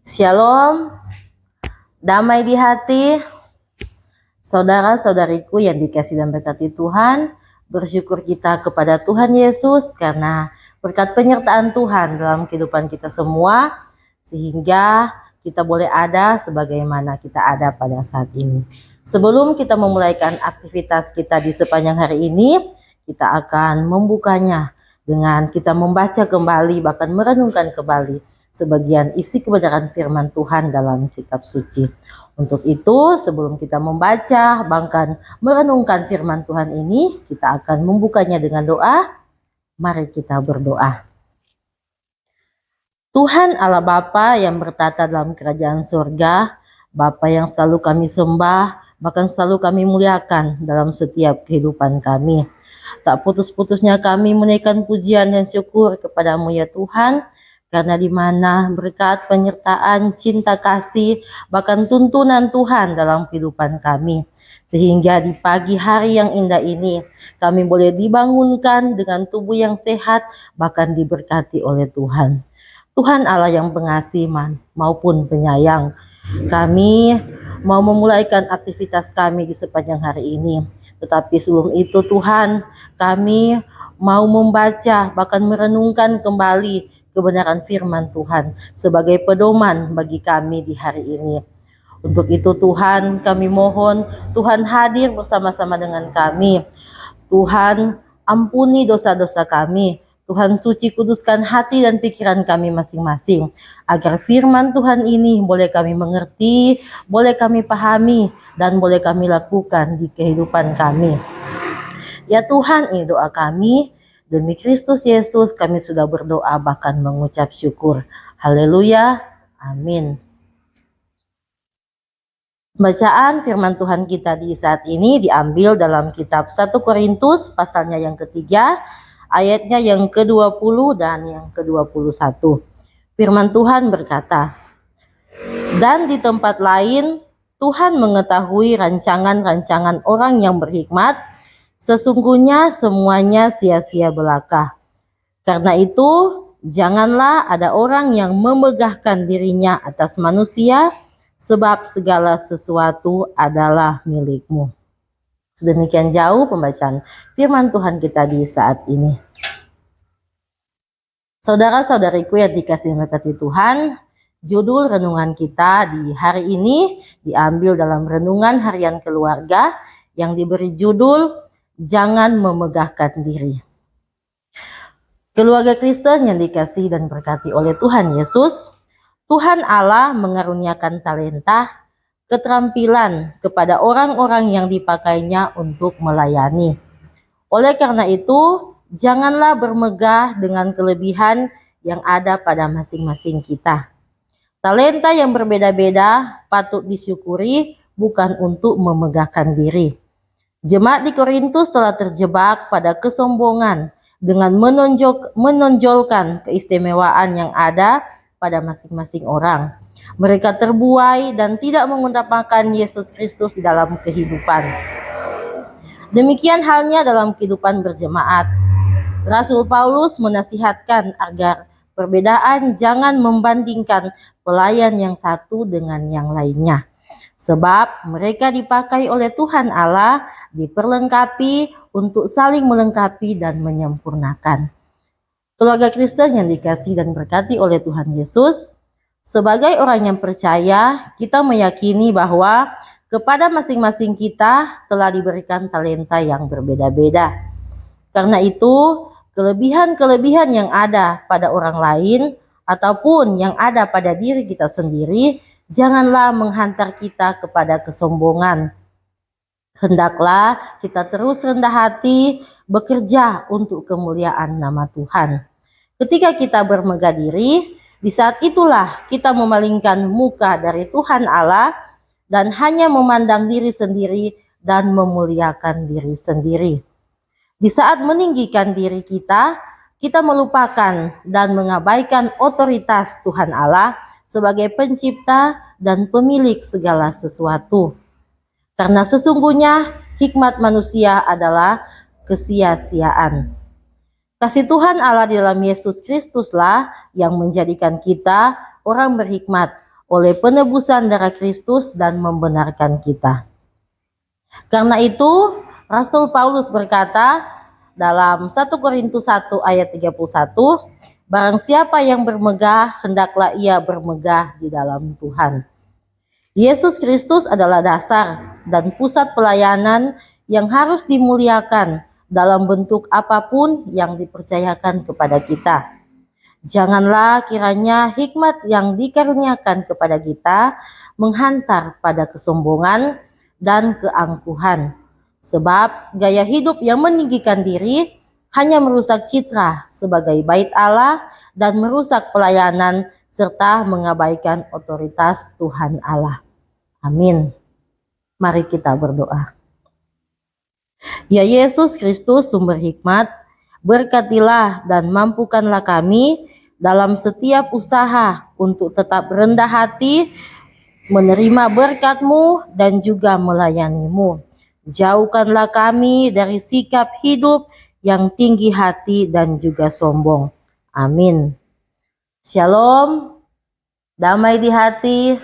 Shalom, damai di hati, saudara-saudariku yang dikasihi dan berkati Tuhan. Bersyukur kita kepada Tuhan Yesus karena berkat penyertaan Tuhan dalam kehidupan kita semua, sehingga kita boleh ada sebagaimana kita ada pada saat ini. Sebelum kita memulaikan aktivitas kita di sepanjang hari ini, kita akan membukanya dengan kita membaca kembali, bahkan merenungkan kembali sebagian isi kebenaran firman Tuhan dalam kitab suci. Untuk itu, sebelum kita membaca bahkan merenungkan firman Tuhan ini, kita akan membukanya dengan doa. Mari kita berdoa. Tuhan Allah Bapa yang bertata dalam kerajaan surga, Bapa yang selalu kami sembah, bahkan selalu kami muliakan dalam setiap kehidupan kami. Tak putus-putusnya kami menaikkan pujian dan syukur kepadamu ya Tuhan, karena di mana berkat penyertaan, cinta kasih, bahkan tuntunan Tuhan dalam kehidupan kami. Sehingga di pagi hari yang indah ini, kami boleh dibangunkan dengan tubuh yang sehat, bahkan diberkati oleh Tuhan. Tuhan Allah yang pengasih maupun penyayang, kami mau memulaikan aktivitas kami di sepanjang hari ini. Tetapi sebelum itu Tuhan, kami mau membaca bahkan merenungkan kembali kebenaran firman Tuhan sebagai pedoman bagi kami di hari ini. Untuk itu Tuhan, kami mohon Tuhan hadir bersama-sama dengan kami. Tuhan, ampuni dosa-dosa kami. Tuhan suci kuduskan hati dan pikiran kami masing-masing, agar firman Tuhan ini boleh kami mengerti, boleh kami pahami, dan boleh kami lakukan di kehidupan kami. Ya Tuhan, ini doa kami. Demi Kristus Yesus kami sudah berdoa bahkan mengucap syukur. Haleluya. Amin. Bacaan firman Tuhan kita di saat ini diambil dalam kitab 1 Korintus pasalnya yang ketiga, ayatnya yang ke-20 dan yang ke-21. Firman Tuhan berkata, "Dan di tempat lain Tuhan mengetahui rancangan-rancangan orang yang berhikmat, sesungguhnya semuanya sia-sia belaka. Karena itu, janganlah ada orang yang memegahkan dirinya atas manusia, sebab segala sesuatu adalah milikmu." Sedemikian jauh pembacaan firman Tuhan kita di saat ini. Saudara-saudariku yang dikasihi dan berkati Tuhan, judul renungan kita di hari ini diambil dalam renungan harian keluarga yang diberi judul Jangan Memegahkan Diri. Keluarga Kristen yang dikasihi dan berkati oleh Tuhan Yesus, Tuhan Allah mengaruniakan talenta, keterampilan kepada orang-orang yang dipakainya untuk melayani. Oleh karena itu, janganlah bermegah dengan kelebihan yang ada pada masing-masing kita. Talenta yang berbeda-beda patut disyukuri, bukan untuk memegahkan diri. Jemaat di Korintus telah terjebak pada kesombongan dengan menonjolkan keistimewaan yang ada pada masing-masing orang. Mereka terbuai dan tidak mengutamakan Yesus Kristus di dalam kehidupan. Demikian halnya dalam kehidupan berjemaat. Rasul Paulus menasihatkan agar perbedaan jangan membandingkan pelayan yang satu dengan yang lainnya. Sebab mereka dipakai oleh Tuhan Allah, diperlengkapi untuk saling melengkapi dan menyempurnakan. Keluarga Kristen yang dikasihi dan berkati oleh Tuhan Yesus, sebagai orang yang percaya, kita meyakini bahwa kepada masing-masing kita telah diberikan talenta yang berbeda-beda. Karena itu, kelebihan-kelebihan yang ada pada orang lain ataupun yang ada pada diri kita sendiri, janganlah menghantar kita kepada kesombongan. Hendaklah kita terus rendah hati, bekerja untuk kemuliaan nama Tuhan. Ketika kita bermegah diri, di saat itulah kita memalingkan muka dari Tuhan Allah dan hanya memandang diri sendiri dan memuliakan diri sendiri. Di saat meninggikan diri kita melupakan dan mengabaikan otoritas Tuhan Allah sebagai pencipta dan pemilik segala sesuatu. Karena sesungguhnya hikmat manusia adalah kesia-siaan. Kasih Tuhan Allah di dalam Yesus Kristuslah yang menjadikan kita orang berhikmat, oleh penebusan darah Kristus dan membenarkan kita. Karena itu, Rasul Paulus berkata dalam 1 Korintus 1 ayat 31, barang siapa yang bermegah, hendaklah ia bermegah di dalam Tuhan. Yesus Kristus adalah dasar dan pusat pelayanan yang harus dimuliakan dalam bentuk apapun yang dipercayakan kepada kita. Janganlah kiranya hikmat yang dikaruniakan kepada kita menghantar pada kesombongan dan keangkuhan. Sebab gaya hidup yang meninggikan diri hanya merusak citra sebagai bait Allah dan merusak pelayanan serta mengabaikan otoritas Tuhan Allah. Amin. Mari kita berdoa. Ya Yesus Kristus, sumber hikmat, berkatilah dan mampukanlah kami dalam setiap usaha untuk tetap rendah hati, menerima berkat-Mu dan juga melayani-Mu. Jauhkanlah kami dari sikap hidup yang tinggi hati dan juga sombong. Amin. Shalom, damai di hati.